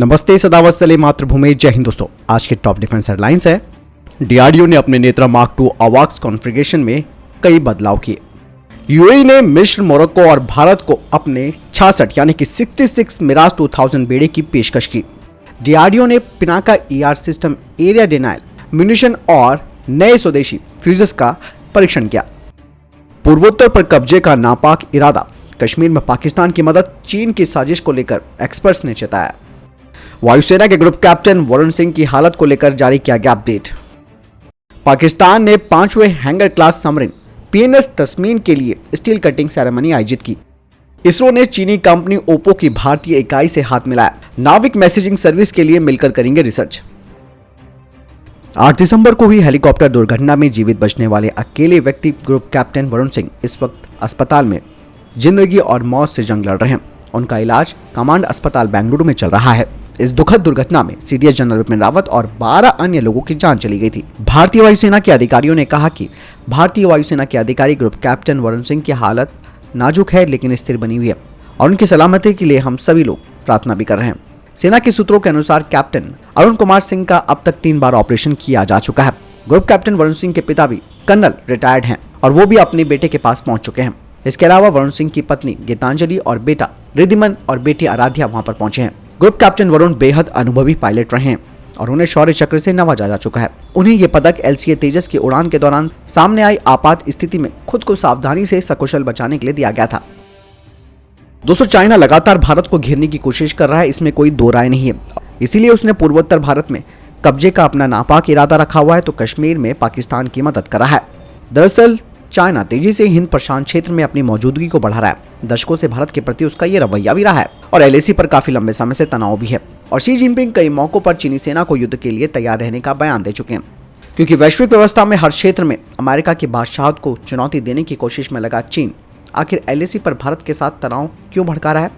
नमस्ते, सदावत सले मातृभूमि, जय हिंद दोस्तों। आज के टॉप डिफेंस हेडलाइंस है। डीआरडीओ ने अपने नेत्रा मार्क 2 अवाक्स कॉन्फ़िगरेशन में कई बदलाव किए। यूएई ने मिस्र, मोरक्को और भारत को अपने 66 यानी कि 66 मिराज 2000 बेड़े की पेशकश की। डीआरडीओ ने Pinaka ER system, area denial munition और नए स्वदेशी फ्यूजेस का परीक्षण किया। पूर्वोत्तर पर कब्जे का नापाक इरादा, कश्मीर में पाकिस्तान की मदद, चीन की साजिश को लेकर एक्सपर्ट्स ने चेताया। वायुसेना के ग्रुप कैप्टन वरुण सिंह की हालत को लेकर जारी किया गया अपडेट। पाकिस्तान ने 5वें Hangor class submarine PNS Tasnim के लिए स्टील कटिंग सेरेमनी आयोजित की। इसरो ने चीनी कंपनी ओप्पो की भारतीय इकाई से हाथ मिलाया। नाविक मैसेजिंग सर्विस के लिए मिलकर करेंगे रिसर्च। 8 दिसंबर को हुई हेलीकॉप्टर दुर्घटना में जीवित बचने वाले अकेले व्यक्ति ग्रुप कैप्टन वरुण सिंह इस वक्त अस्पताल में जिंदगी और मौत से जंग लड़ रहे हैं। उनका इलाज कमांड अस्पताल बेंगलुरु में चल रहा है। इस दुखद दुर्घटना में सीडीएस जनरल विपिन रावत और 12 अन्य लोगों की जान चली गई थी। भारतीय वायुसेना के अधिकारियों ने कहा कि भारतीय वायुसेना के अधिकारी ग्रुप कैप्टन वरुण सिंह की हालत नाजुक है लेकिन स्थिर बनी हुई है और उनकी सलामती के लिए हम सभी लोग प्रार्थना भी कर रहे हैं। सेना के सूत्रों के अनुसार कैप्टन अरुण कुमार सिंह का अब तक 3 बार ऑपरेशन किया जा चुका है। ग्रुप कैप्टन वरुण सिंह के पिता भी कर्नल रिटायर्ड हैं और वो भी अपने बेटे के पास पहुंच चुके हैं। इसके अलावा वरुण सिंह की पत्नी गीतांजलि और बेटा रिद्धिमन और बेटी आराध्या वहां पर पहुंचे हैं। ग्रुप कैप्टन वरुण बेहद अनुभवी पायलट रहे हैं और उन्हें शौर्य चक्र से नवाजा जा चुका है। उन्हें यह पदक एलसीए तेजस की उड़ान के दौरान सामने आई आपात स्थिति में खुद को सावधानी से सकुशल बचाने के लिए दिया गया था। दोस्तों, चाइना लगातार भारत को घेरने की कोशिश कर रहा है, इसमें कोई दो राय नहीं है। इसीलिए उसने पूर्वोत्तर भारत में कब्जे का अपना नापाक इरादा रखा हुआ है तो कश्मीर में पाकिस्तान की मदद कर रहा है। दरअसल चाइना तेजी से हिंद प्रशांत क्षेत्र में अपनी मौजूदगी को बढ़ा रहा है। दशकों से भारत के प्रति उसका ये रवैया भी रहा है और एलएसी पर काफी लंबे समय से तनाव भी है। और शी जिनपिंग कई मौकों पर चीनी सेना को युद्ध के लिए तैयार रहने का बयान दे चुके हैं, क्योंकि वैश्विक व्यवस्था में हर क्षेत्र में अमेरिका की बादशाहत को चुनौती देने की कोशिश में लगा चीन आखिर एलएसी पर भारत के साथ तनाव क्यों भड़का रहा है,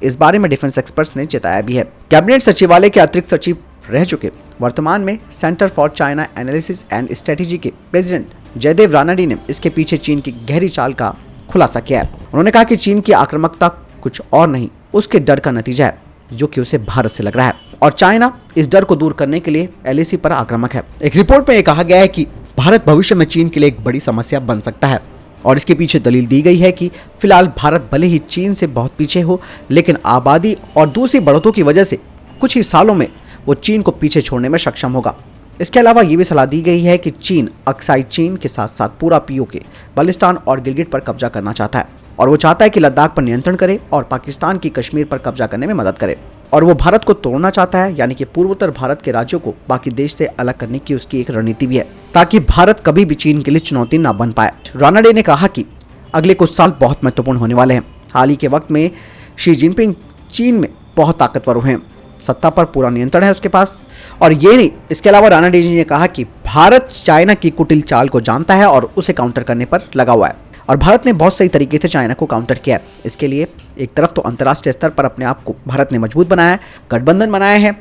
इस बारे में डिफेंस एक्सपर्ट्स ने चेताया भी है। कैबिनेट सचिवालय के अतिरिक्त सचिव रह चुके, वर्तमान में centre for China analysis and strategy के प्रेसिडेंट जयदेव रानाडे ने इसके पीछे चीन की गहरी चाल का खुलासा किया है। उन्होंने कहा कि चीन की आक्रामकता कुछ और नहीं, उसके डर का नतीजा है जो कि उसे भारत से लग रहा है और चाइना इस डर को दूर करने के लिए एलएसी पर आक्रामक है। एक रिपोर्ट में यह कहा गया है कि भारत भविष्य में चीन के लिए एक बड़ी समस्या बन सकता है और इसके पीछे दलील दी गई है कि फिलहाल भारत भले ही चीन से बहुत पीछे हो, लेकिन आबादी और दूसरी बढ़तों की वजह से कुछ ही सालों में वो चीन को पीछे छोड़ने में सक्षम होगा। इसके अलावा ये भी सलाह दी गई है कि चीन अक्साई चीन के साथ साथ पूरा पीओके, बलिस्तान और गिलगिट पर कब्जा करना चाहता है और वो चाहता है कि लद्दाख पर नियंत्रण करे और पाकिस्तान की कश्मीर पर कब्जा करने में मदद करे। और वो भारत को तोड़ना चाहता है, यानी कि पूर्वोत्तर भारत के राज्यों को बाकी देश से अलग करने की उसकी एक रणनीति भी है, ताकि भारत कभी भी चीन के लिए चुनौती ना बन पाए। रानाडे ने कहा कि अगले कुछ साल बहुत महत्वपूर्ण होने वाले हैं। हाल ही के वक्त में शी जिनपिंग चीन में बहुत ताकतवर हुए हैं, सत्ता पर पूरा नियंत्रण है उसके पास। और ये नहीं, इसके अलावा रानाडे जी ने कहा कि भारत चाइना की कुटिल चाल को जानता है और उसे काउंटर करने पर लगा हुआ है और भारत ने बहुत सही तरीके से चाइना को काउंटर किया है। इसके लिए एक तरफ तो अंतर्राष्ट्रीय स्तर पर अपने आप को भारत ने मजबूत बनाया है, गठबंधन बनाया है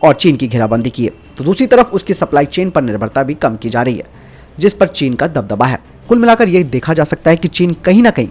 और चीन की घेराबंदी की है, तो दूसरी तरफ उसकी सप्लाई चेन पर निर्भरता भी कम की जा रही है, जिस पर चीन का दबदबा है। कुल मिलाकर यह देखा जा सकता है कि चीन कहीं ना कहीं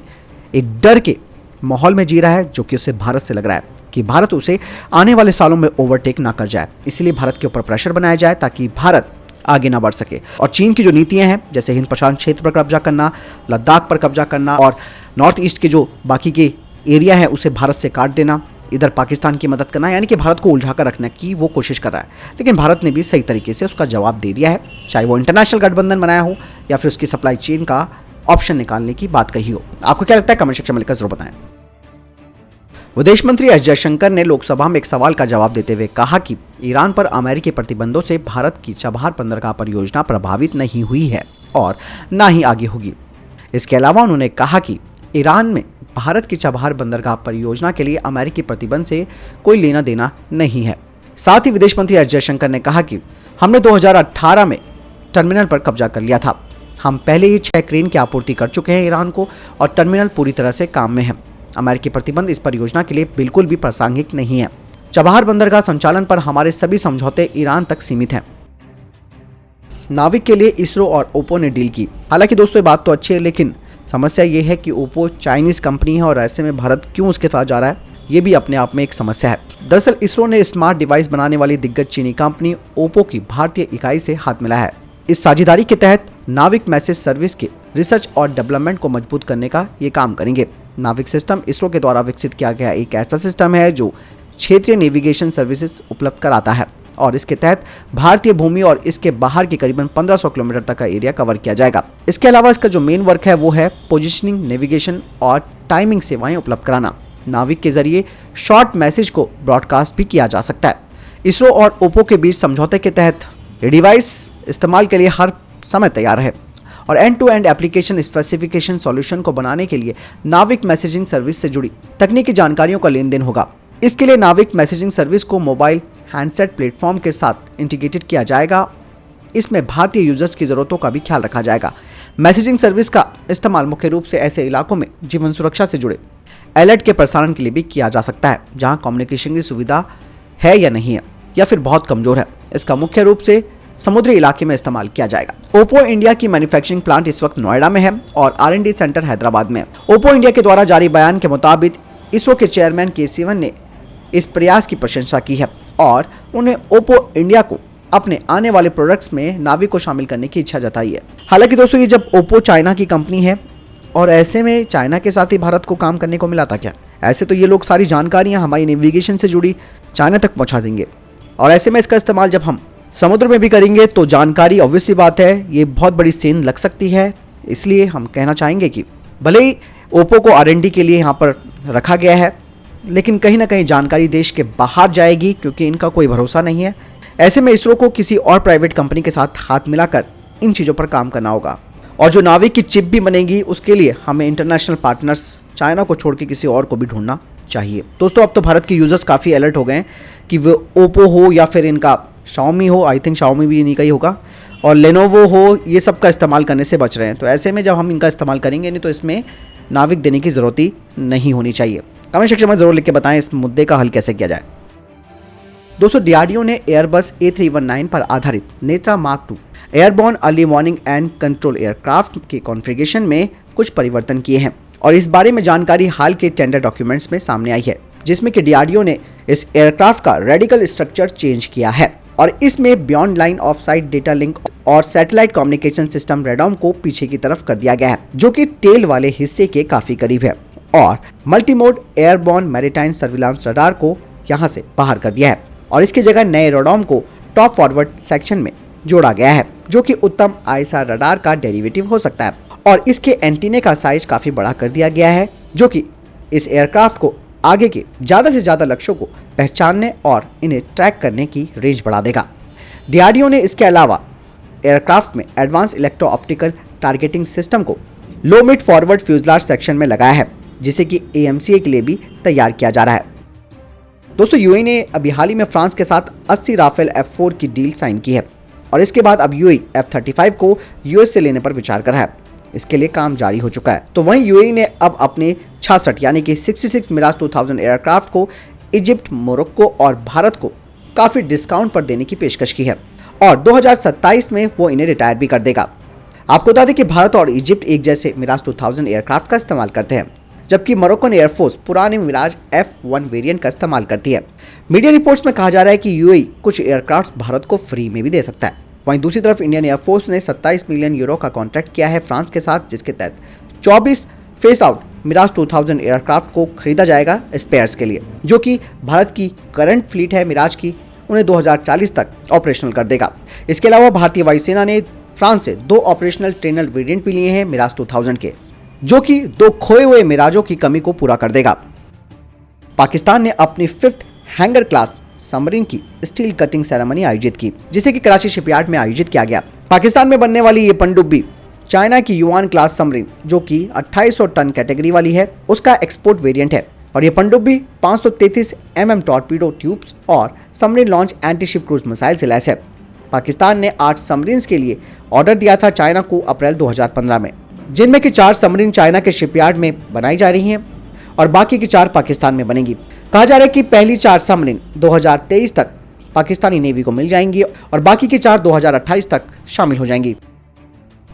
एक डर के माहौल में जी रहा है, जो कि उसे भारत से लग रहा है कि भारत उसे आने वाले सालों में ओवरटेक ना कर जाए। इसलिए भारत के ऊपर प्रेशर बनाया जाए ताकि भारत आगे ना बढ़ सके। और चीन की जो नीतियां हैं, जैसे हिंद प्रशांत क्षेत्र पर कब्जा करना, लद्दाख पर कब्जा करना और नॉर्थ ईस्ट के जो बाकी के एरिया है उसे भारत से काट देना, इधर पाकिस्तान की मदद करना, यानी कि भारत को उलझा कर रखने की वो कोशिश कर रहा है। लेकिन भारत ने भी सही तरीके से उसका जवाब दे दिया है, चाहे वो इंटरनेशनल गठबंधन बनाया हो या फिर उसकी सप्लाई चेन का ऑप्शन निकालने की बात कही हो। आपको क्या लगता है, कमेंट सेक्शन में लिखकर जरूर बताएं। विदेश मंत्री एस जयशंकर ने लोकसभा में एक सवाल का जवाब देते हुए कहा कि ईरान पर अमेरिकी प्रतिबंधों से भारत की चबहार बंदरगाह परियोजना प्रभावित नहीं हुई है और ना ही आगे होगी। इसके अलावा उन्होंने कहा कि ईरान में भारत की चबहार बंदरगाह परियोजना के लिए अमेरिकी प्रतिबंध से कोई लेना देना नहीं है। साथ ही विदेश मंत्री एस जयशंकर ने कहा कि हमने 2018 में टर्मिनल पर कब्जा कर लिया था। हम पहले ही 6 क्रेन की आपूर्ति कर चुके हैं ईरान को और टर्मिनल पूरी तरह से काम में है। अमेरिकी प्रतिबंध इस परियोजना के लिए बिल्कुल भी प्रासंगिक नहीं है। चबहार बंदरगाह संचालन पर हमारे सभी समझौते ईरान तक सीमित हैं। नाविक के लिए इसरो और ओप्पो ने डील की। हालांकि दोस्तों ये बात तो अच्छी है, लेकिन समस्या ये है कि ओप्पो चाइनीज कंपनी है और ऐसे में भारत क्यों उसके साथ जा रहा है। ये भी अपने आप में एक समस्या है। दरअसल इसरो ने स्मार्ट डिवाइस बनाने वाली दिग्गज चीनी कंपनी ओप्पो की भारतीय इकाई से हाथ मिलाया है। इस साझेदारी के तहत नाविक मैसेज सर्विस के रिसर्च और डेवलपमेंट को मजबूत करने का ये काम करेंगे। नाविक सिस्टम इसरो के द्वारा विकसित किया गया एक ऐसा सिस्टम है जो क्षेत्रीय नेविगेशन सर्विसेज उपलब्ध कराता है और इसके तहत भारतीय भूमि और इसके बाहर के करीबन 1500 किलोमीटर तक का एरिया कवर किया जाएगा। इसके अलावा इसका जो मेन वर्क है वो है पोजिशनिंग, नेविगेशन और टाइमिंग सेवाएं उपलब्ध कराना। नाविक के जरिए शॉर्ट मैसेज को ब्रॉडकास्ट भी किया जा सकता है। इसरो और ओप्पो के बीच समझौते के तहत ये डिवाइस इस्तेमाल के लिए हर समय तैयार है और end to end application specification solution को बनाने के लिए नाविक मैसेजिंग सर्विस से जुड़ी तकनीकी जानकारियों का लेन देन होगा। इसके लिए नाविक मैसेजिंग सर्विस को मोबाइल हैंडसेट प्लेटफॉर्म के साथ इंटीग्रेटेड किया जाएगा। इसमें भारतीय यूजर्स की ज़रूरतों का भी ख्याल रखा जाएगा। मैसेजिंग सर्विस का इस्तेमाल मुख्य रूप से ऐसे इलाकों में जीवन सुरक्षा से जुड़े अलर्ट के प्रसारण के लिए भी किया जा सकता है जहां कम्युनिकेशन की सुविधा है या नहीं है या फिर बहुत कमज़ोर है। इसका मुख्य रूप से समुद्री इलाके में इस्तेमाल किया जाएगा। ओप्पो इंडिया की मैन्युफैक्चरिंग प्लांट इस वक्त नोएडा में है और R&D सेंटर हैदराबाद में है। ओप्पो इंडिया के द्वारा जारी बयान के मुताबिक इसरो के चेयरमैन के सिवन ने इस प्रयास की प्रशंसा की है और उन्हें ओप्पो इंडिया को अपने आने वाले प्रोडक्ट्स में नाविक को शामिल करने की इच्छा जताई है। हालांकि दोस्तों, ये जब ओप्पो चाइना की कंपनी है और ऐसे में चाइना के साथ ही भारत को काम करने को मिला था क्या? ऐसे तो ये लोग सारी जानकारियां हमारी नेविगेशन से जुड़ी चाइना तक पहुंचा देंगे और ऐसे में इसका इस्तेमाल जब हम समुद्र में भी करेंगे तो जानकारी ऑब्वियसली बात है ये बहुत बड़ी सेंध लग सकती है। इसलिए हम कहना चाहेंगे कि भले ही ओप्पो को R&D के लिए यहाँ पर रखा गया है, लेकिन कहीं ना कहीं जानकारी देश के बाहर जाएगी क्योंकि इनका कोई भरोसा नहीं है। ऐसे में इसरो को किसी और प्राइवेट कंपनी के साथ हाथ मिलाकर इन चीज़ों पर काम करना होगा और जो नाविक की चिप भी बनेगी उसके लिए हमें इंटरनेशनल पार्टनर्स चाइना को छोड़ के किसी और को भी ढूंढना चाहिए। दोस्तों, अब तो भारत के यूजर्स काफ़ी अलर्ट हो गए हैं कि वो ओप्पो हो या फिर इनका शाओमी हो, आई थिंक शाओमी भी इन्हीं का ही होगा, और लेनोवो हो, ये सब का इस्तेमाल करने से बच रहे हैं। तो ऐसे में जब हम इनका इस्तेमाल करेंगे नहीं तो इसमें नाविक देने की ज़रूरत ही नहीं होनी चाहिए। कमेंट सेक्शन में ज़रूर लिख के बताएं इस मुद्दे का हल कैसे किया जाए। दोस्तों, DRDO ने एयरबस A319 पर आधारित Netra mark 2 airborne early warning and control aircraft के कॉन्फ़िगरेशन में कुछ परिवर्तन किए हैं और इस बारे में जानकारी हाल के टेंडर डॉक्यूमेंट्स में सामने आई है, जिसमें कि DRDO ने इस एयरक्राफ्ट का रेडिकल स्ट्रक्चर चेंज किया है और इसमें beyond line of site data link और सैटेलाइट कम्युनिकेशन सिस्टम रेडॉम को पीछे की तरफ कर दिया गया है, जो कि टेल वाले हिस्से के काफी करीब है, और multimode airborne maritime surveillance radar को यहां से बाहर कर दिया है और इसकी जगह नए रेडॉम को टॉप फॉरवर्ड सेक्शन में जोड़ा गया है, जो कि उत्तम ISR रडार का डेरिवेटिव हो सकता है, और इसके एंटीने का साइज काफी बड़ा कर दिया गया है, जो कि इस एयरक्राफ्ट को आगे के ज़्यादा से ज़्यादा लक्ष्यों को पहचानने और इन्हें ट्रैक करने की रेंज बढ़ा देगा। DRDO ने इसके अलावा एयरक्राफ्ट में advance electro optical targeting system को लो मिड फॉरवर्ड फ्यूजलाज सेक्शन में लगाया है, जिसे कि AMCA के लिए भी तैयार किया जा रहा है। दोस्तों, UAE ने अभी हाल ही में फ्रांस के साथ 80 राफेल F4 की डील साइन की है और इसके बाद अब UAE F-35 को US से लेने पर विचार कर रहा है। इसके लिए काम जारी हो चुका है। तो वहीं UAE ने अब अपने 66 यानी कि 66 मिराज 2000 एयरक्राफ्ट को इजिप्ट, मोरक्को और भारत को काफ़ी डिस्काउंट पर देने की पेशकश की है और 2027 में वो इन्हें रिटायर भी कर देगा। आपको बता दें कि भारत और इजिप्ट एक जैसे मिराज 2000 एयरक्राफ्ट का इस्तेमाल करते हैं, जबकि मोरक्कन एयरफोर्स पुराने मिराज F1 वेरिएंट का इस्तेमाल करती है। मीडिया रिपोर्ट्स में कहा जा रहा है कि UAE कुछ एयरक्राफ्ट भारत को फ्री में भी दे सकता है। वहीं दूसरी तरफ इंडियन एयरफोर्स ने 27 मिलियन यूरो का कॉन्ट्रैक्ट किया है फ्रांस के साथ, जिसके तहत 24 फेस आउट मिराज 2000 एयरक्राफ्ट को खरीदा जाएगा स्पेयर्स के लिए, जो कि भारत की करंट फ्लीट है मिराज की, उन्हें 2040 तक ऑपरेशनल कर देगा। इसके अलावा भारतीय वायुसेना ने फ्रांस से 2 ऑपरेशनल ट्रेनर वेरिएंट भी लिए हैं मिराज 2000 के, जो कि 2 खोए हुए मिराजों की कमी को पूरा कर देगा। पाकिस्तान ने अपनी 5th हैंगर क्लास सबमरीन की स्टील कटिंग सेरेमनी आयोजित की, जिसे कि कराची शिपयार्ड में आयोजित किया गया। पाकिस्तान में बनने वाली ये पनडुब्बी चाइना की युआन क्लास सबमरीन, जो कि 2800 टन कैटेगरी वाली है, उसका एक्सपोर्ट वेरिएंट है और ये पनडुब्बी 533 mm टॉर्पीडो ट्यूब्स और submarine launch anti ship cruise missile से लैस है। पाकिस्तान ने 8 सबमरीन्स के लिए ऑर्डर दिया था चाइना को अप्रैल 2015 में, जिनमें कि 4 सबमरीन चाइना के शिपयार्ड में बनाई जा रही हैं और बाकी की 4 पाकिस्तान में बनेगी। कहा जा रहा है कि पहली 4 सबमरीन 2023 तक पाकिस्तानी नेवी को मिल जाएंगी और बाकी की 4 2028 तक शामिल हो जाएंगी।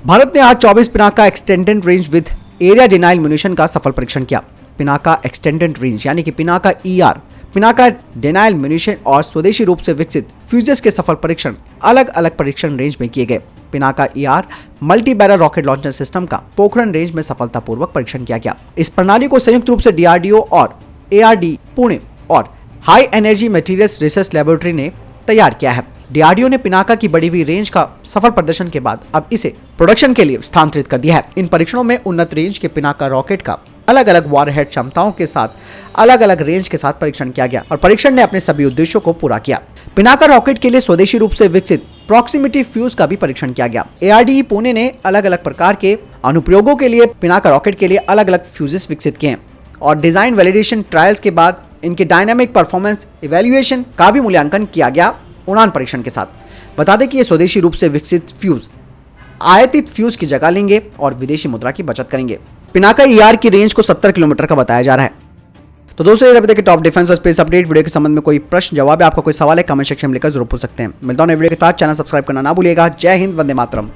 भारत ने आज 24 पिनाक का extended range with area denial munition का सफल परीक्षण किया। पिनाका एक्सटेंडेड रेंज यानी कि पिनाका ER, पिनाका डेनाइल म्यूनिशन और स्वदेशी रूप से विकसित फ्यूजेस के सफल परीक्षण अलग अलग परीक्षण रेंज में किए गए। Pinaka ER multi barrel rocket launcher system का पोखरण रेंज में सफलतापूर्वक परीक्षण किया गया। इस प्रणाली को संयुक्त रूप से DRDO और ARD पुणे और high energy materials research laboratory ने तैयार किया है। DRDO ने पिनाका की बढ़ी हुई रेंज का सफल प्रदर्शन के बाद अब इसे प्रोडक्शन के लिए स्थानांतरित कर दिया है। इन परीक्षणों में उन्नत रेंज के पिनाका रॉकेट का अलग अलग वॉरहेड क्षमताओं के साथ अलग अलग रेंज के साथ परीक्षण किया गया और परीक्षण ने अपने सभी उद्देश्यों को पूरा किया। पिनाका रॉकेट के लिए स्वदेशी रूप से विकसित प्रॉक्सिमिटी फ्यूज का भी परीक्षण किया गया। ARDE पुणे ने अलग अलग प्रकार के अनुप्रयोगों के लिए पिनाका रॉकेट के लिए अलग अलग फ्यूजेस विकसित किए हैं और डिजाइन वैलिडेशन ट्रायल्स के बाद इनके डायनामिक परफॉर्मेंस इवैल्यूएशन का भी मूल्यांकन किया गया उड़ान परीक्षण के साथ। बता दें कि ये स्वदेशी रूप से विकसित फ्यूज आयातित फ्यूज की जगह लेंगे और विदेशी मुद्रा की बचत करेंगे। पिनाका ER की रेंज को 70 किलोमीटर का बताया जा रहा है। तो दोस्तों ये अभी तक टॉप डिफेंस और स्पेस अपडेट। वीडियो के संबंध में कोई प्रश्न जवाब है, आपका कोई सवाल है, कमेंट सेक्शन में लिखकर जरूर पूछ सकते हैं। मिलता हूं नए वीडियो के साथ। चैनल सब्सक्राइब करना ना भूलिएगा। जय हिंद, वंदे मातरम।